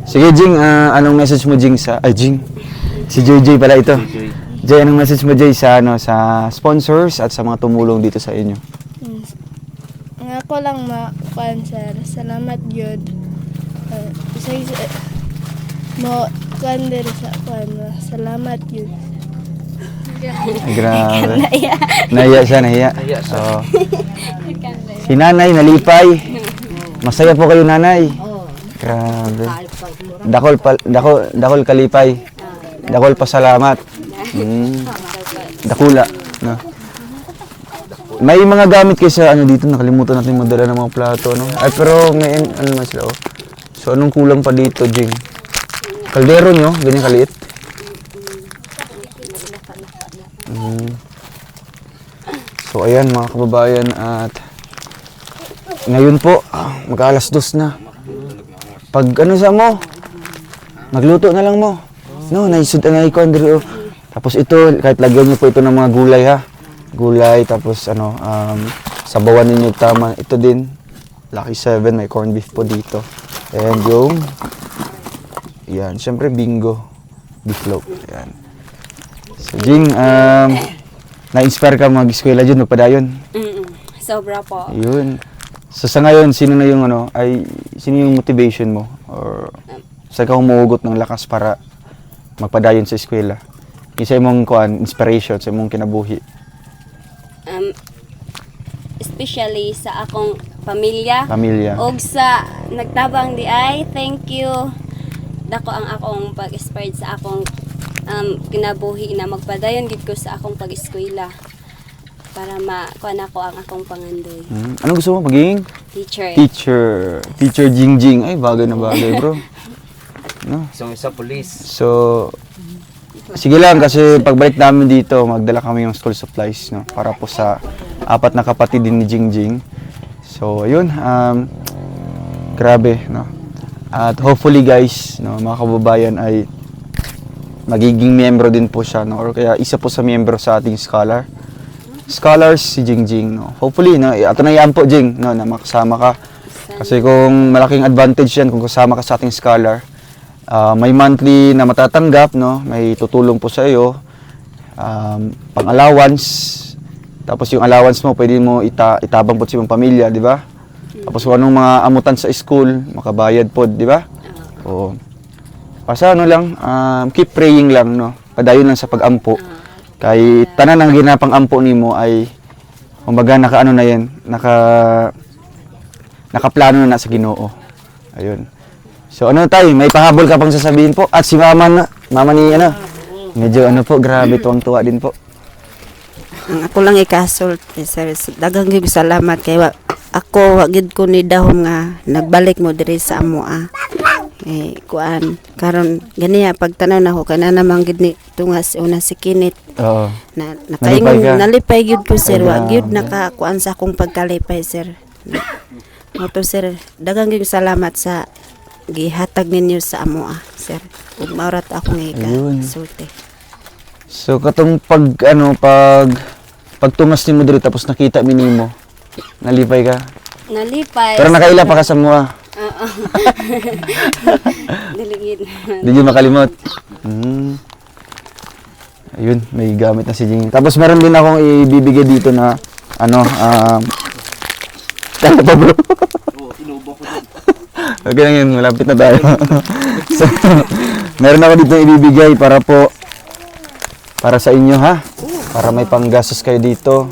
Sige, Jing, anong message mo, Jing, sa... Ay, Jing. Si JJ pala ito. Jay, anong message mo, Jay, sa, sa sponsors at sa mga tumulong dito sa inyo? Nga ko lang makuan sir. Salamat gyud. Mo kuan din sa kuan. Salamat gyud. Ay, grabe. Nahiya siya. So, si Nanay, nalipay. Masaya po kayo, Nanay. Grabe. Dakol kalipay. Dakol pasalamat. Dakula. No? May mga gamit kayo sa ano dito, nakalimutan natin madala ng mga plato, no? Ay, pero may ano naman sila, oh. So, anong kulang pa dito, Jing? Kaldero nyo, ganyan kaliit. So, ayan mga kababayan, at ngayon po, mag-alas 2 na. Pag ano sa mo, magluto na lang mo. No, naisud na ikon diri, oh. Tapos ito, kahit lagyan niyo po ito ng mga gulay, ha. Gulay, tapos ano, sabawan ninyo tama. Ito din, Lucky 7, may corned beef po dito. And yung, yan, syempre bingo, beef loaf, yan. So, Jing, na-inspire ka mag-eskwela dyan, magpadayon? Sobra po. Yun. So, sa ngayon, sino yung motivation mo? Or, saan ka humuhugot ng lakas para magpadayon sa eskwela? Isa mong inspiration sa mong kinabuhi? Especially sa akong pamilya. Og sa nagtabang di ay, thank you. Dako ang akong pag-inspired sa akong kinabuhi na magpadayon gid ko sa akong pag-eskwela para makuan ako ang akong pangandoy. Anong gusto mo maging? Teacher. Teacher Jingjing. Ay, bagay na bagay, bro. No? Isa police. So, sige lang kasi pagbalik namin dito, magdala kami ng school supplies, no, para po sa 4 na kapatid din ni Jingjing. So, ayun, grabe, no. At hopefully guys, no, mga kababayan ay magiging miyembro din po siya, no, or kaya isa po sa miyembro sa ating scholars si Jingjing, no. Hopefully, no, ato na yan po, Jing, no, na makasama ka. Kasi kung malaking advantage yan kung kasama ka sa ating scholar, may monthly na matatanggap, no? May tutulong po sa iyo, pang allowance. Tapos yung allowance mo, pwede mo itabang po sa iyong pamilya, di ba? Tapos kung anong mga amutan sa school, makabayad po, di ba? Oo. Basta ano lang, keep praying lang, no? Padayon lang sa pag-ampo. Kay tanan ang ginapang ampo nimo ay kumbaga naka ano na yan, nakaplano na sa Ginoo. Ayun. So ano tayo, may pahabol ka pang sasabihin po at si mama ni ano, medyo ano po, grabe tuwang-tuwa din po. Ako lang ikasult, sir. Daghang gyud salamat kay ako wagid ko ni dahom nga nagbalik mo diri sa amo kuan karon ganiya pagtanaw nako kana namang gid ni tungas una si Kinit Oo. na nakaingon Nalipay ka? nalipay gyud ko sir Ay, wa gyud grabe. nakakuan sa akong pagkalipay sir. Moto sir, daghang gyud salamat sa gihatag ninyo sa amo sir. Ug maurat ako nga Ayun. ikasulti. So katong pagtungas nimo diri tapos nakita mi nimo. Nalipay ka. Nalipay. Pero nakaila pa ka sa mua. Oo. Diligid. Hindi nyo makalimot. Ayun, may gamit na si Jing. Tapos meron din akong ibibigay dito na ano, kaya pa bro. Okay lang yun, malapit na tayo. So, meron ako dito ibibigay para sa inyo ha. Para may panggastos kayo dito.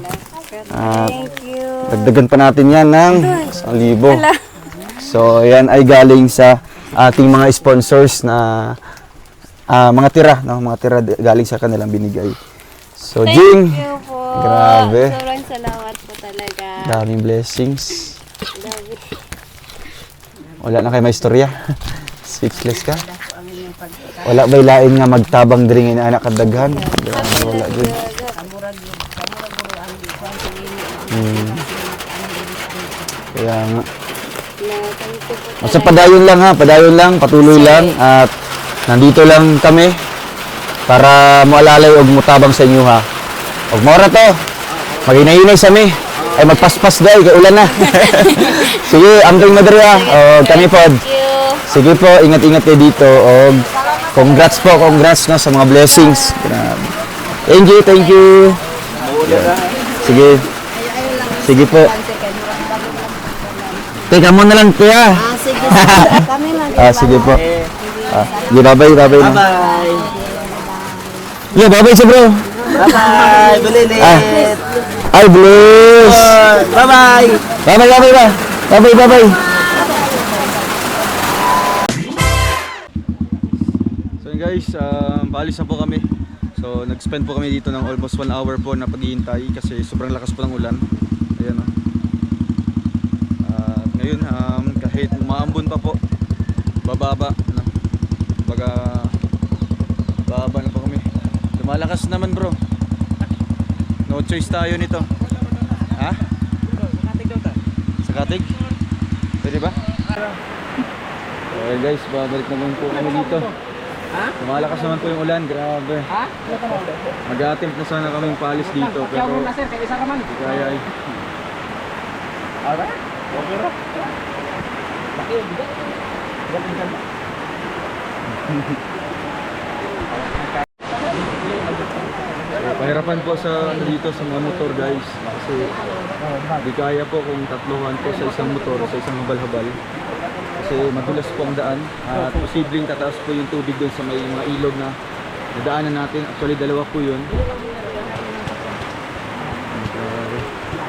Thank you. Dagdagan pa natin yan ng 1,000. So, yan ay galing sa ating mga sponsors na mga tira, no? Mga tira galing sa kanilang binigay. So, Jing, Thank you po. grabe. Sobrang salamat po talaga. Daming blessings. Dami. Wala na kayo may istorya. Speechless ka. Wala ba ilain nga magtabang diri nga anak kadaghan? Grabe, wala din. Kaya nga. Basta padayon lang ha, padayon lang, patuloy lang at nandito lang kami para moalalay og mutabang sa inyo ha. Og mora to. Maghinay-hinay sa mi. Ay magpaspas day kay ulan na. Sige, amting madre ha. O kami pod. Sige po, ingat-ingat kayo dito og congrats no sa mga blessings. Grabe. Thank you. Yeah. Sige. Sige po. Teka mo na lang kuya. Sige. Kami lang. Sige po. Bye-bye na. Bye-bye. Yeah, bye-bye sa bro. Bye-bye. Bulilit. Ay, blues. Bye-bye. Bye-bye. So yun guys, paalis na po kami. So nag-spend po kami dito ng almost 1 hour po na paghihintay kasi sobrang lakas po ng ulan. Ayan o. Ngayon, kahit maambon pa po, bababa na. Bababa na po kami. Lumalakas naman bro. No choice tayo nito. Ha? Sa Katig? Pwede ba? Okay guys, babalik naman po kami dito. Lumalakas naman po yung ulan, grabe. Mag-attempt na sana kaming paalis dito pero hindi kaya eh. Pahirapan po sa dito sa mga motor guys kasi di kaya po kung tatluhan po sa isang motor sa isang habal-habal kasi madulas po ang daan at posibleng tataas po yung tubig doon sa may mga ilog na dadaanan natin. Actually dalawa po yun.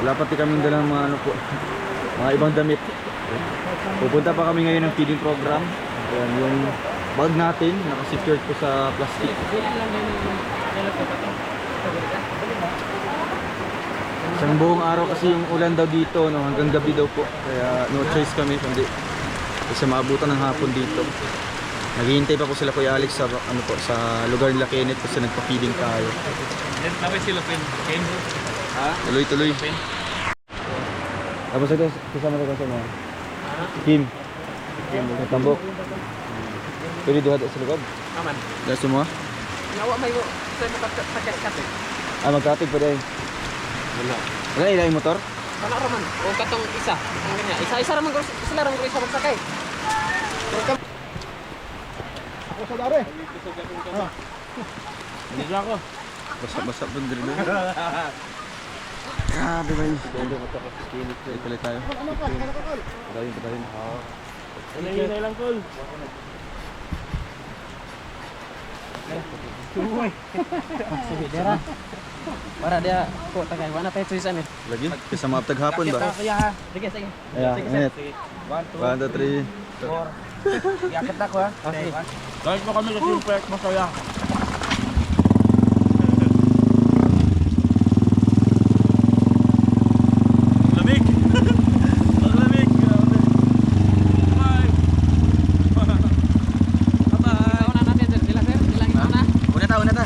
Wala pati kaming dalang mga ano po, mga ibang damit. Pupunta pa kami ngayon ng feeding program. Ayan, yung bag natin naka-secured po sa plastic. Isang buong araw kasi yung ulan daw dito, no, hanggang gabi daw po. Kaya no choice kami kundi kasi maabutan ng hapon dito. Naghihintay pa po sila Kuya Alex sa ano po sa lugar nila Kenneth kasi nagpa-feeding tayo. Ha? Tuloy. Tapos ito kasama mo. Kim. Tambok. Pwede duha sa lugab. Aman. Dahil semua? Nawa may sa magkakat. Magkatig pa dahil. Wala ilay motor? Kana raman. O katong isa. Ang kanya. Isa raman ko sila raman ko isa magsakay. Ako sa dare. Hindi ako. Basa-basa pun din na. Grabe ba yun? Ituloy tayo. Patayin. Hinay lang, Col. Sige, dera. Para dia ko tagay wala pa ito isan eh. Lagi, kasi mga taghapon ba? Sige, sige. Ayan, init. 1, 2, 3. Yakit ako ha. Okay. Guys mo kami kasi yung pwet masaya. Lamig! Ang lamig! Grabe. Bye! Bye! Una natin sir, sila sir, sila ito na. Una ta, una ta.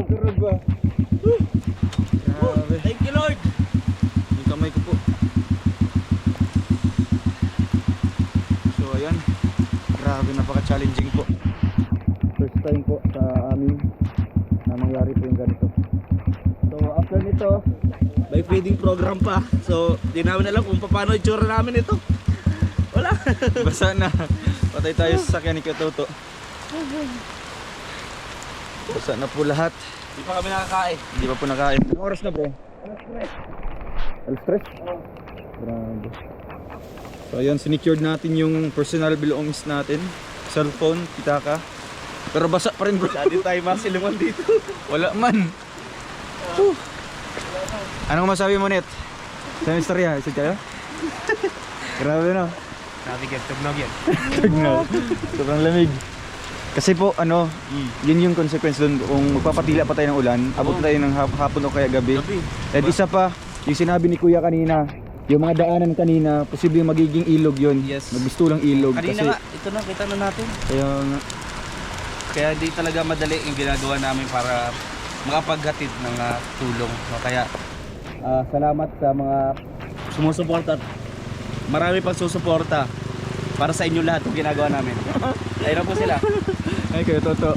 Kurog ba? Grabe. Thank you, Lord. Yung kamay ko po. So ayan. Grabe, napaka-challenging po. First time po sa amin na mangyari po yung ganito. So after nito, may feeding program pa. So di namin alam kung paano itsura namin ito. Wala. Basa na. Patay tayo sa sakyan ni Katoto. Basa na po lahat. Di pa kami nakakain. Hindi pa po nakain. Anong oras na bro? Alas 3? Grabe. So ayan, sinecured natin yung personal belongings natin. Cellphone, pitaka. Pero basa pa rin bro. Hindi tayo masiluman dito. Wala man. Anong masabi mo net? Sa istorya, isa kayo? Grabe no? Sabi ka, tugnog yan. Tugnaw. Sobrang lamig. Kasi po ano, yun yung consequence doon kung magpapatila pa tayo ng ulan, abot tayo ng hapon o kaya gabi. At isa pa, yung sinabi ni Kuya kanina, yung mga daanan kanina, posibleng magiging ilog yun. Yes. Magbistulang ilog. Kanina kasi, nga, ito na, kita na natin. Kaya nga, Kaya di talaga madali yung ginagawa namin para makapaghatid ng tulong. So, kaya salamat sa mga sumusuporta. Marami pang susuporta para sa inyo lahat yung ginagawa namin. Ayun na po sila. ay kayo Toto.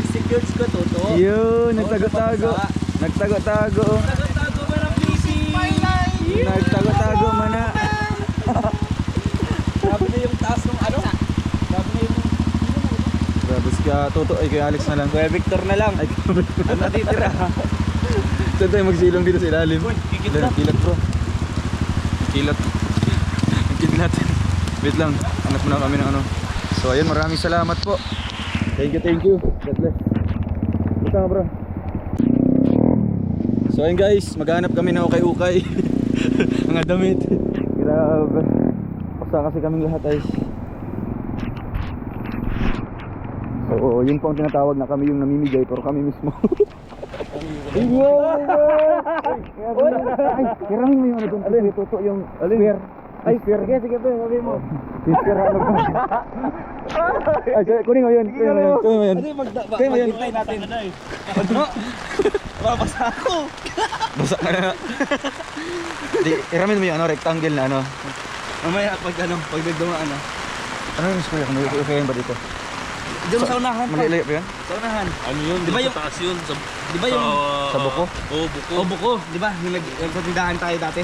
Secures ko, Toto. Yun, nagtago-tago. Nagtago-tago. Nagtago ba ng PC? Nagtago-tago man na. Grabe na yung taas ng ano? Grabe na yung... Grabe ka Toto, ay kay Alex na lang. Kuya Victor na lang. Ay, Ang natitira. saan tayo magsilong dito sa ilalim? kikidlat. Kilat bro. Kilat. Ang kidlat. Wait lang, hanap muna kami ng ano. So ayun, maraming salamat po. Thank you. God bless. Basta nga bro. So ayun guys, maghanap kami ng ukay-ukay. Mga damit. Grabe. Basta kasi kaming lahat ay. So yun po ang tinatawag na kami yung namimigay pero kami mismo. Ay, kiramin mo yung ano doon. Alin, Toto yung spear. Ay, spear. Sige, sabi mo. Spear, ano ba? Ay, kunin mo yun. Kunin mo yun. Kunin mo yun. Maghintay natin. Ano? Babasa ako. Basa ka na. Di, kiramin mo yung ano, rectangle na ano. Mamaya pag nagdumaan Ano yung spear? Ano yung ba dito? Diyan sa unahan pa. Malilayo pa yun? Sa unahan. Ano yun? Di ba yung- taas yun? Sa, Di ba yung... Sa buko? Oo, buko. Oh, buko. Di ba? Yung nagtindahan tayo dati.